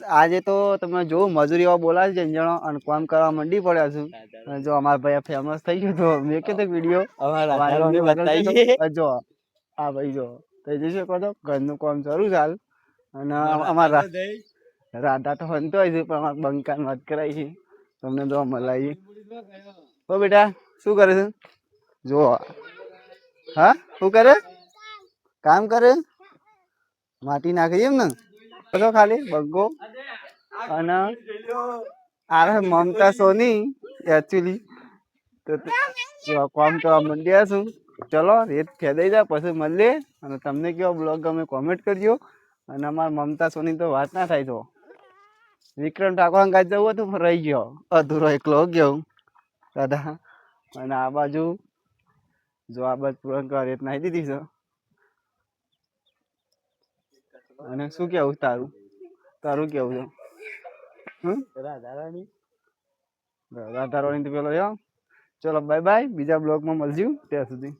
આજે તો તમે જો મજૂરી એવા બોલાવે છે જણો અને કામ કરવા મંડી પડ્યા છું. અને જો અમારા ભાઈ ફેમસ થઈ ગયો તો મેં કીધું વિડીયો જો આ ભાઈ જો થઈ જઈ શકો છો ઘરનું કામ શરૂ ચાલ અને અમારા રાધા તો હંતો હોય છે પણ અમારે બંકાન વાત કરાય છે તમને જો મલાઈ ઓ બેટા શું કરે છે જો હા શું કરે કામ કરે માટી નાખી એમ ને તો ખાલી બગ્ગો અને આ મમતા સોની એકચ્યુઅલી તો કામ કરવા માંડ્યા છું. ચલો રેત ખેદાઈ જાય પછી મળીએ અને તમને કેવો બ્લોગ ગમે કોમેન્ટ કરજો અને અમારા મમતા સોની તો વાત ના થાય તો વિક્રમ ઠાકોર ગાજ જવું હતું રહી ગયો અધૂરો એકલો ગયો દાદા અને આ બાજુ જો આ બાજુ પૂરણ રેત નાખી દીધી છે. અને શું કેવું તારું તારું કેવું છે રાધારાણી તો પેલો ચલો બાય બાય બીજા બ્લોગમાં મળશું ત્યાં સુધી.